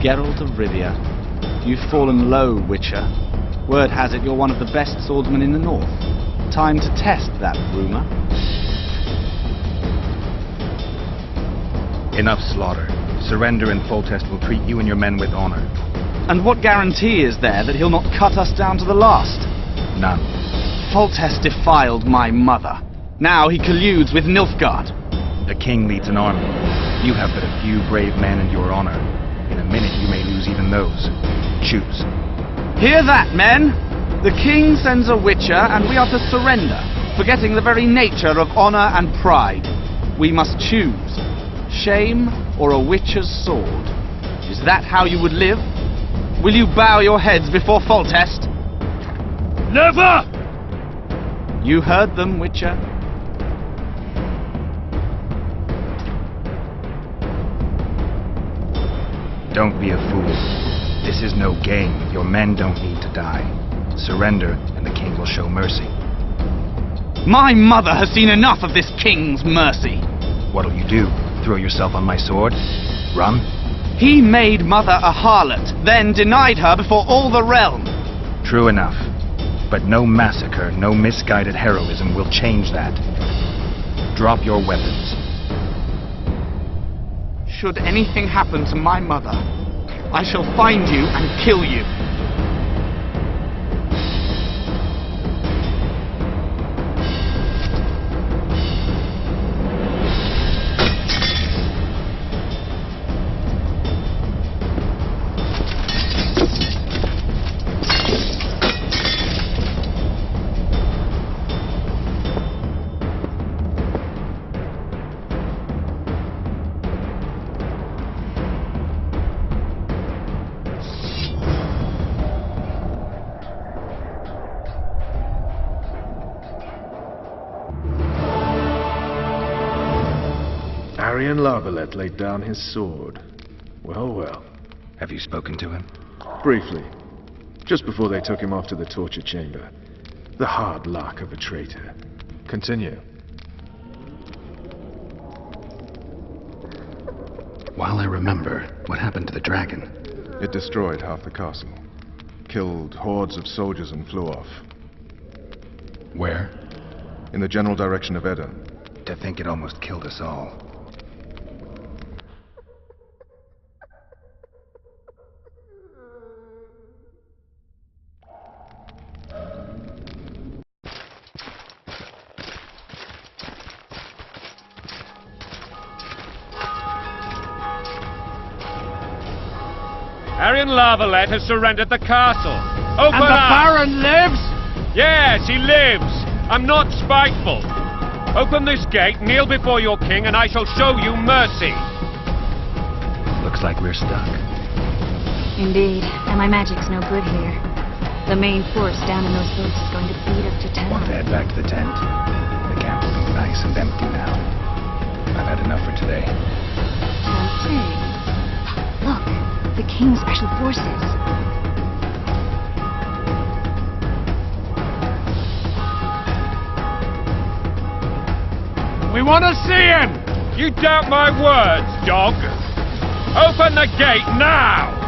Geralt de Rivia. You've fallen low, Witcher. Word has it you're one of the best swordsmen in the north. Time to test that rumor. Enough slaughter. Surrender and Foltest will treat you and your men with honor. And what guarantee is there that he'll not cut us down to the last? None. Foltest defiled my mother. Now he colludes with Nilfgaard. The king leads an army. You have but a few brave men and your honor. In a minute you may lose even those. Choose. Hear that, men? The king sends a witcher, and we are to surrender, forgetting the very nature of honor and pride. We must choose. Shame or a witcher's sword. Is that how you would live? Will you bow your heads before Foltest? Never! You heard them, Witcher. Don't be a fool. This is no game. Your men don't need to die. Surrender, and the king will show mercy. My mother has seen enough of this king's mercy. What'll you do? Throw yourself on my sword? Run? He made mother a harlot, then denied her before all the realm. True enough. But no massacre, no misguided heroism will change that. Drop your weapons. Should anything happen to my mother, I shall find you and kill you. Lavalette laid down his sword. Well, well. Have you spoken to him? Briefly. Just before they took him off to the torture chamber. The hard luck of a traitor. Continue. While I remember, what happened to the dragon? It destroyed half the castle. Killed hordes of soldiers and flew off. Where? In the general direction of Edda. To think it almost killed us all. Lavalette has surrendered the castle. Open And the up! Baron lives? Yes, he lives. I'm not spiteful. Open this gate, kneel before your king, and I shall show you mercy. Looks like we're stuck. Indeed, and my magic's no good here. The main force down in those boats is going to beat up to town. Want to head back to the tent? The camp will be nice and empty now. I've had enough for today. Okay. Look, the King's Special Forces. We want to see him! You doubt my words, dog! Open the gate now!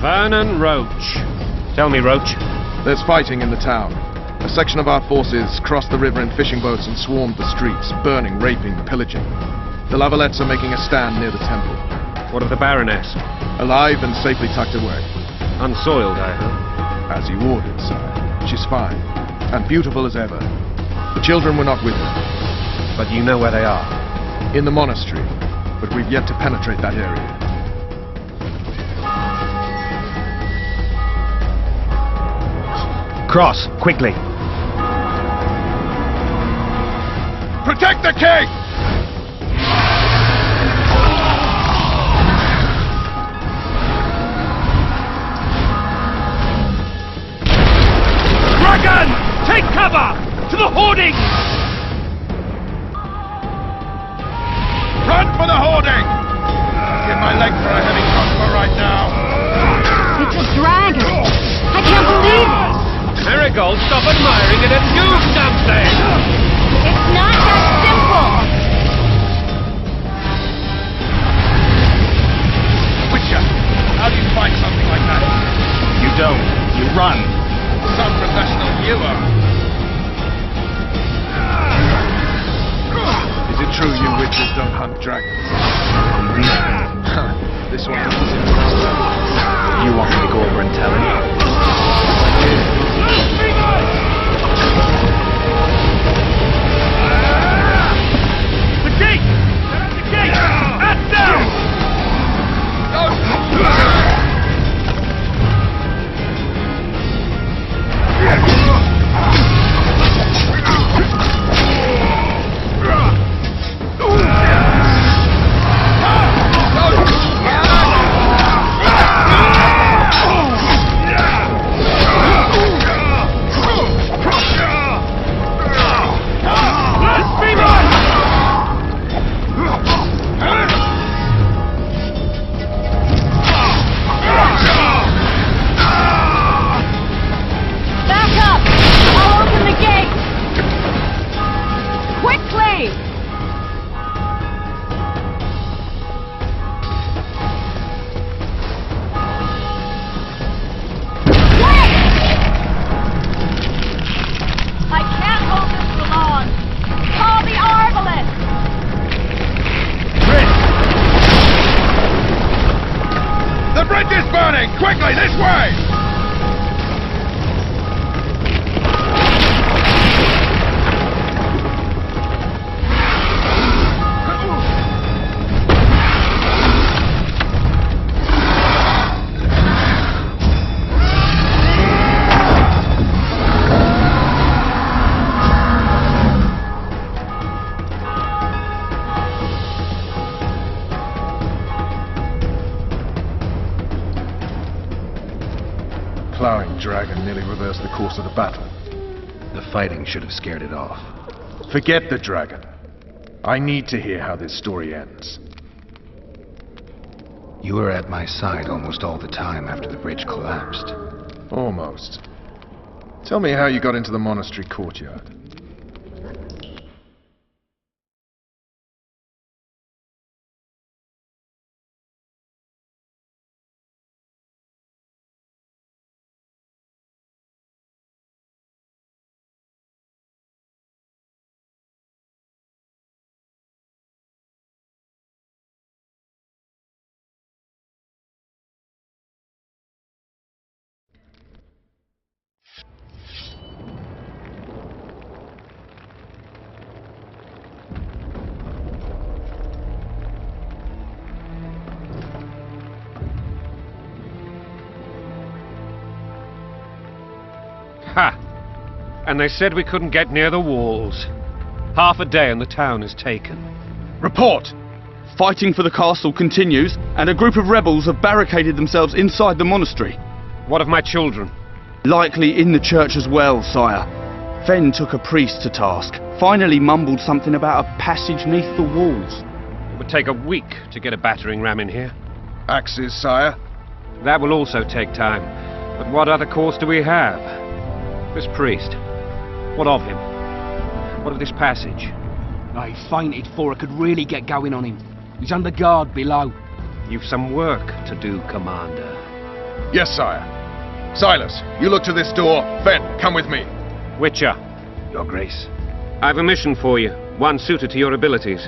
Vernon Roche. Tell me, Roche. There's fighting in the town. A section of our forces crossed the river in fishing boats and swarmed the streets, burning, raping, pillaging. The Lavalettes are making a stand near the temple. What of the Baroness? Alive and safely tucked away. Unsoiled, I hope. As you ordered, sire. She's fine, and beautiful as ever. The children were not with her. But you know where they are? In the monastery, but we've yet to penetrate that area. Cross, quickly! Protect the king! Dragon! Take cover! To the hoarding! Run for the hoarding! Give my leg for a heavy crossbow right now. It's a dragon! I can't believe it! Marigold, stop admiring it and do something! It's not that simple! Witcher, how do you fight something like that? You don't. You run. Some professional you are. Is it true you witches don't hunt dragons? This one doesn't seem to matter. You want me to go over and tell him? The gate! They're at the gate! Hands down! Quickly, this way! Plowing dragon nearly reversed the course of the battle. The fighting should have scared it off. Forget the dragon. I need to hear how this story ends. You were at my side almost all the time after the bridge collapsed. Almost. Tell me how you got into the monastery courtyard. Ha! And they said we couldn't get near the walls. Half a day and the town is taken. Report! Fighting for the castle continues, and a group of rebels have barricaded themselves inside the monastery. What of my children? Likely in the church as well, sire. Fen took a priest to task. Finally mumbled something about a passage neath the walls. It would take a week to get a battering ram in here. Axes, sire. That will also take time. But what other course do we have? This priest. What of him? What of this passage? I fainted before I could really get going on him. He's under guard below. You've some work to do, Commander. Yes, sire. Silas, you look to this door. Fen, come with me. Witcher. Your Grace. I've a mission for you, one suited to your abilities.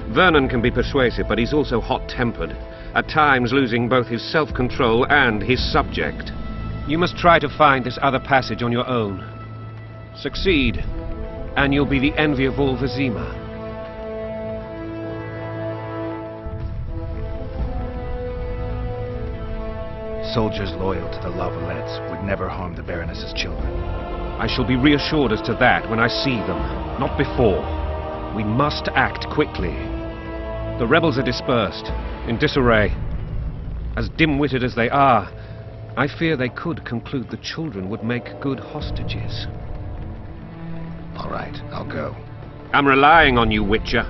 Vernon can be persuasive, but he's also hot-tempered, at times losing both his self-control and his subject. You must try to find this other passage on your own. Succeed, and you'll be the envy of all Vizima. Soldiers loyal to the Lavalettes would never harm the Baroness's children. I shall be reassured as to that when I see them, not before. We must act quickly. The rebels are dispersed, in disarray. As dim-witted as they are, I fear they could conclude the children would make good hostages. All right, I'll go. I'm relying on you, Witcher.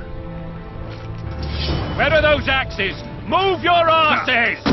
Where are those axes? Move your asses!